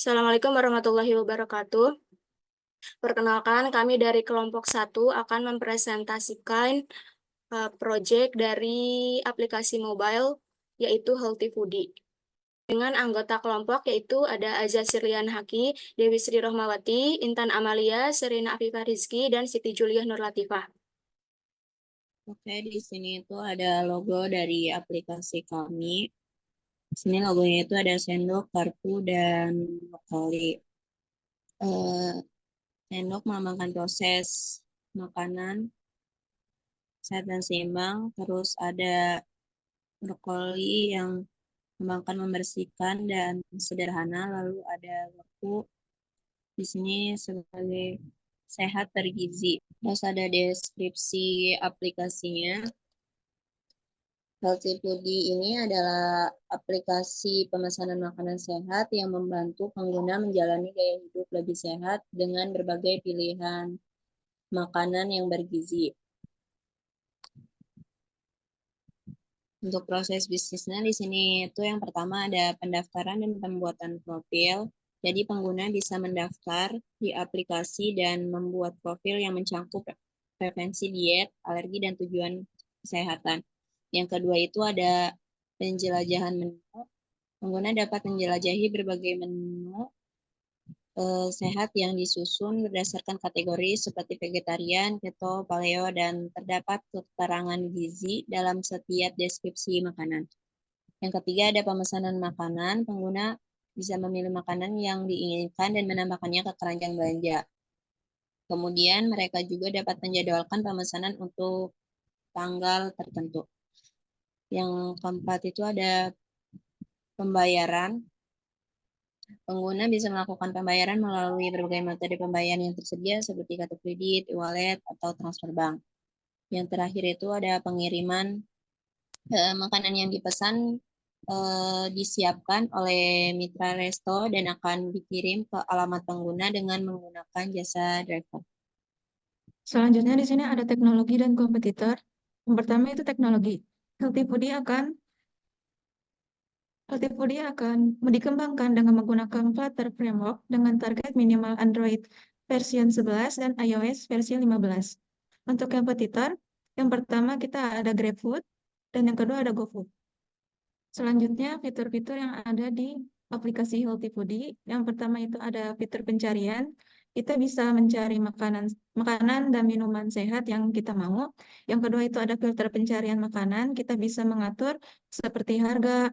Assalamualaikum warahmatullahi wabarakatuh. Perkenalkan, kami dari kelompok 1 akan mempresentasikan proyek dari aplikasi mobile, yaitu Healthy Foodie. Dengan anggota kelompok yaitu ada Azza Sirlian Haki, Dewi Sri Rohmawati, Intan Amalia, Serina Afifah Rizky, dan Siti Juliah Nur Latifah. Oke, di sini itu ada logo dari aplikasi kami. Di sini logonya itu ada sendok, kartu, dan brokoli. Sendok melambangkan proses makanan sehat dan seimbang. Terus ada brokoli yang melambangkan membersihkan dan sederhana. Lalu ada garpu di sini sebagai sehat bergizi. Terus ada deskripsi aplikasinya. Healthy Foodie ini adalah aplikasi pemesanan makanan sehat yang membantu pengguna menjalani gaya hidup lebih sehat dengan berbagai pilihan makanan yang bergizi. Untuk proses bisnisnya di sini itu yang pertama ada pendaftaran dan pembuatan profil. Jadi pengguna bisa mendaftar di aplikasi dan membuat profil yang mencakup preferensi diet, alergi, dan tujuan kesehatan. Yang kedua itu ada penjelajahan menu. Pengguna dapat menjelajahi berbagai menu sehat yang disusun berdasarkan kategori seperti vegetarian, keto, paleo, dan terdapat keterangan gizi dalam setiap deskripsi makanan. Yang ketiga ada pemesanan makanan. Pengguna bisa memilih makanan yang diinginkan dan menambahkannya ke keranjang belanja. Kemudian mereka juga dapat menjadwalkan pemesanan untuk tanggal tertentu. Yang keempat itu ada pembayaran. Pengguna bisa melakukan pembayaran melalui berbagai metode pembayaran yang tersedia seperti kartu kredit, e-wallet, atau transfer bank. Yang terakhir itu ada pengiriman makanan yang dipesan disiapkan oleh mitra resto dan akan dikirim ke alamat pengguna dengan menggunakan jasa driver. Selanjutnya di sini ada teknologi dan kompetitor. Yang pertama itu teknologi. Healthy Foodie akan dikembangkan dengan menggunakan Flutter Framework dengan target minimal Android versi 11 dan iOS versi 15. Untuk kompetitor, yang pertama kita ada GrabFood dan yang kedua ada GoFood. Selanjutnya fitur-fitur yang ada di aplikasi Healthy Foodie. Yang pertama itu ada fitur pencarian. Kita bisa mencari makanan dan minuman sehat yang kita mau. Yang kedua itu ada filter pencarian makanan. Kita bisa mengatur seperti harga,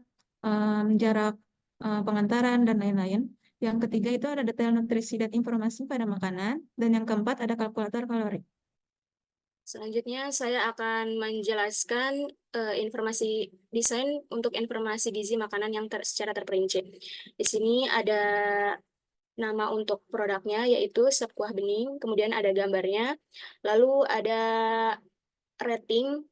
jarak pengantaran, dan lain-lain. Yang ketiga itu ada detail nutrisi dan informasi pada makanan. Dan yang keempat ada kalkulator kalori. Selanjutnya saya akan menjelaskan informasi desain untuk informasi gizi makanan yang secara terperinci. Di sini ada nama untuk produknya yaitu sop kuah bening, kemudian ada gambarnya, lalu ada rating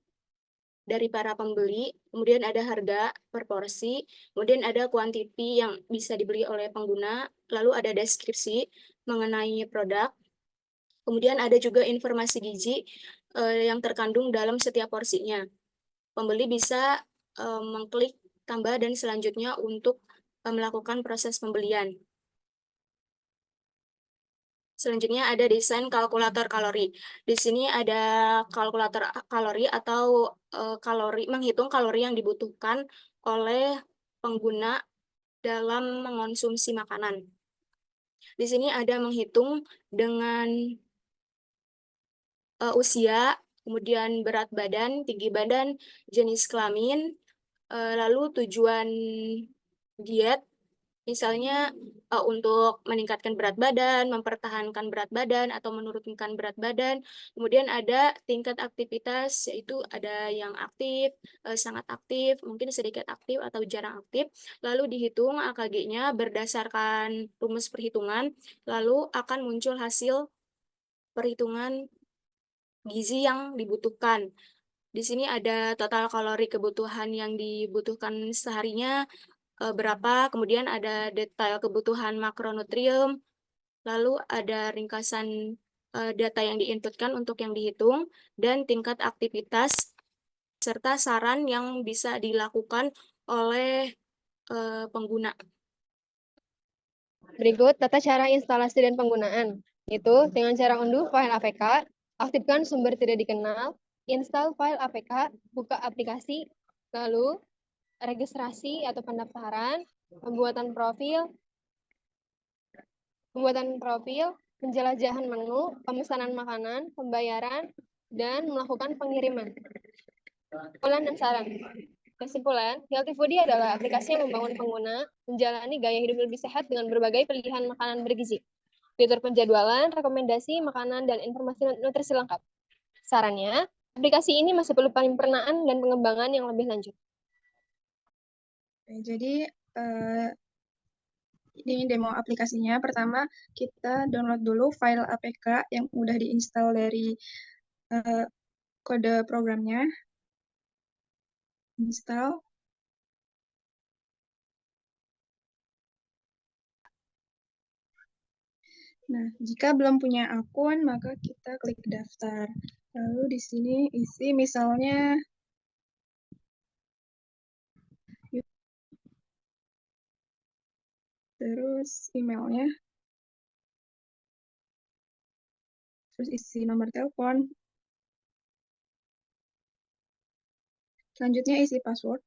dari para pembeli, kemudian ada harga per porsi, kemudian ada kuantiti yang bisa dibeli oleh pengguna, lalu ada deskripsi mengenai produk, kemudian ada juga informasi gizi yang terkandung dalam setiap porsinya. Pembeli bisa mengklik tambah dan selanjutnya untuk melakukan proses pembelian. Selanjutnya ada desain kalkulator kalori. Di sini ada kalkulator kalori atau menghitung kalori yang dibutuhkan oleh pengguna dalam mengonsumsi makanan. Di sini ada menghitung dengan usia, kemudian berat badan, tinggi badan, jenis kelamin, lalu tujuan diet, misalnya untuk meningkatkan berat badan, mempertahankan berat badan, atau menurunkan berat badan. Kemudian ada tingkat aktivitas, yaitu ada yang aktif, sangat aktif, mungkin sedikit aktif, atau jarang aktif. Lalu dihitung AKG-nya berdasarkan rumus perhitungan, lalu akan muncul hasil perhitungan gizi yang dibutuhkan. Di sini ada total kalori kebutuhan yang dibutuhkan seharinya berapa, kemudian ada detail kebutuhan makronutrien, lalu ada ringkasan data yang diinputkan untuk yang dihitung, dan tingkat aktivitas, serta saran yang bisa dilakukan oleh pengguna. Berikut tata cara instalasi dan penggunaan, yaitu dengan cara unduh file APK, aktifkan sumber tidak dikenal, install file APK, buka aplikasi, lalu registrasi atau pendaftaran, pembuatan profil, penjelajahan menu, pemesanan makanan, pembayaran, dan melakukan pengiriman. Kesimpulan dan saran. Kesimpulan, Healthy Foodie adalah aplikasi yang membangun pengguna menjalani gaya hidup lebih sehat dengan berbagai pilihan makanan bergizi. Fitur penjadwalan, rekomendasi makanan, dan informasi nutrisi lengkap. Sarannya, aplikasi ini masih perlu penyempurnaan dan pengembangan yang lebih lanjut. Jadi, ini demo aplikasinya. Pertama, kita download dulu file APK yang udah diinstal dari kode programnya. Install. Nah, jika belum punya akun, maka kita klik daftar. Lalu di sini isi misalnya terus emailnya, terus isi nomor telepon, selanjutnya isi password,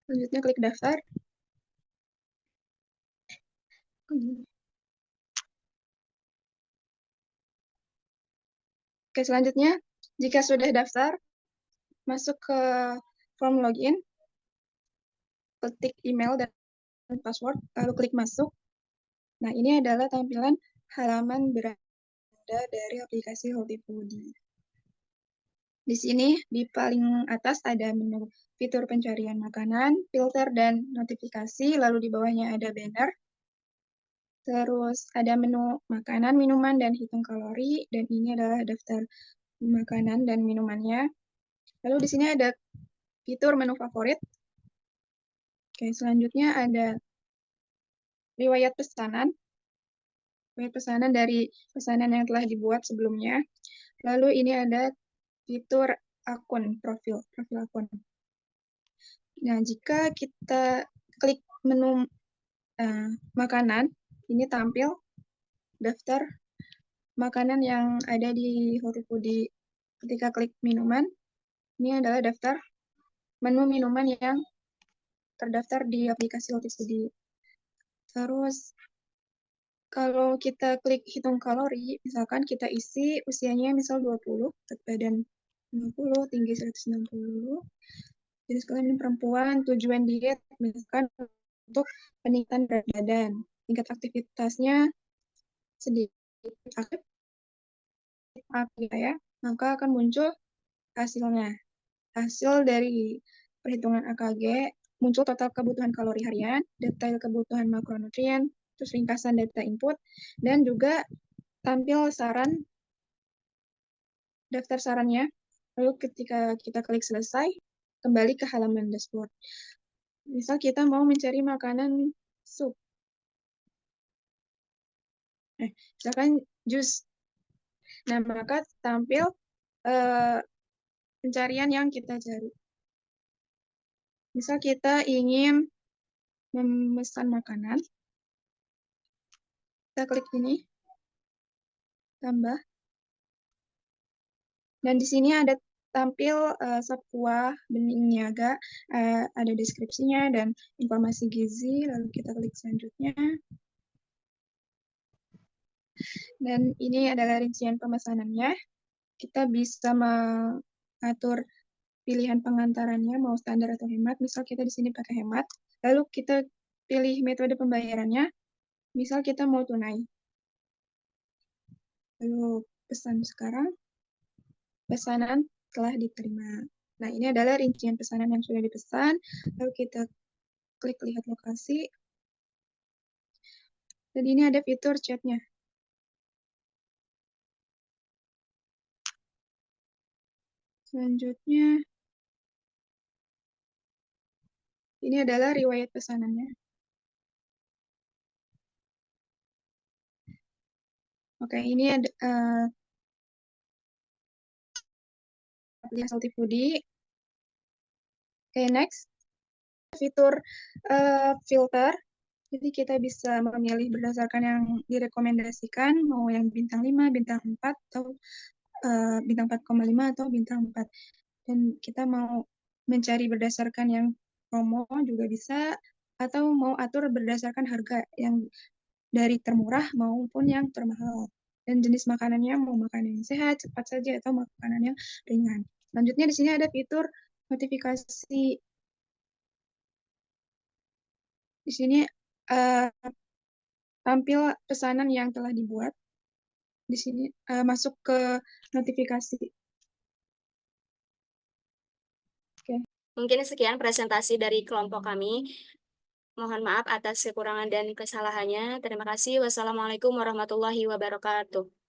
selanjutnya klik daftar. Oke, selanjutnya jika sudah daftar, masuk ke form login, ketik email dan password, lalu klik masuk. Nah, ini adalah tampilan halaman beranda dari aplikasi Healthy Foodie. Di sini, di paling atas ada menu fitur pencarian makanan, filter, dan notifikasi, lalu di bawahnya ada banner. Terus ada menu makanan, minuman, dan hitung kalori, dan ini adalah daftar makanan dan minumannya. Lalu di sini ada fitur menu favorit. Oke, selanjutnya ada riwayat pesanan. Riwayat pesanan dari pesanan yang telah dibuat sebelumnya. Lalu ini ada fitur akun, profil akun. Nah, jika kita klik menu makanan, ini tampil daftar makanan yang ada di Healthy Foodie. Ketika klik minuman, ini adalah daftar menu minuman yang terdaftar di aplikasi Healthy Foodie. Terus, kalau kita klik hitung kalori, misalkan kita isi usianya misal 20, berat badan 50, tinggi 160, jenis kelamin perempuan, tujuan diet, misalkan untuk peningkatan berat badan, tingkat aktivitasnya sedikit aktif, ya, maka akan muncul hasilnya. Hasil dari perhitungan AKG muncul total kebutuhan kalori harian, detail kebutuhan makronutrien, terus ringkasan data input, dan juga tampil saran, daftar sarannya. Lalu ketika kita klik selesai, kembali ke halaman dashboard. Misal kita mau mencari makanan sup. Misalkan jus. Nah, maka tampil pencarian yang kita cari. Misal kita ingin memesan makanan, kita klik ini, tambah. Dan di sini ada tampil sebuah benih niaga, ada deskripsinya dan informasi gizi, lalu kita klik selanjutnya. Dan ini adalah rincian pemesanannya. Kita bisa mengatur pilihan pengantarannya, mau standar atau hemat. Misal kita di sini pakai hemat, lalu kita pilih metode pembayarannya. Misal kita mau tunai. Lalu pesan sekarang, pesanan telah diterima. Nah, ini adalah rincian pesanan yang sudah dipesan. Lalu kita klik lihat lokasi. Dan ini ada fitur chatnya. Selanjutnya, ini adalah riwayat pesanannya. Oke, ini ada aplikasi Healthy Foodie. Oke, next. Fitur filter. Jadi kita bisa memilih berdasarkan yang direkomendasikan, mau yang bintang 5, bintang 4, atau bintang 4,5 atau bintang 4. Dan kita mau mencari berdasarkan yang promo juga bisa, atau mau atur berdasarkan harga yang dari termurah maupun yang termahal. Dan jenis makanannya mau makanan yang sehat, cepat saja, atau makanan yang ringan. Selanjutnya di sini ada fitur notifikasi. Di sini tampil pesanan yang telah dibuat. Di sini masuk ke notifikasi. Mungkin sekian presentasi dari kelompok kami. Mohon maaf atas kekurangan dan kesalahannya. Terima kasih. Wassalamualaikum warahmatullahi wabarakatuh.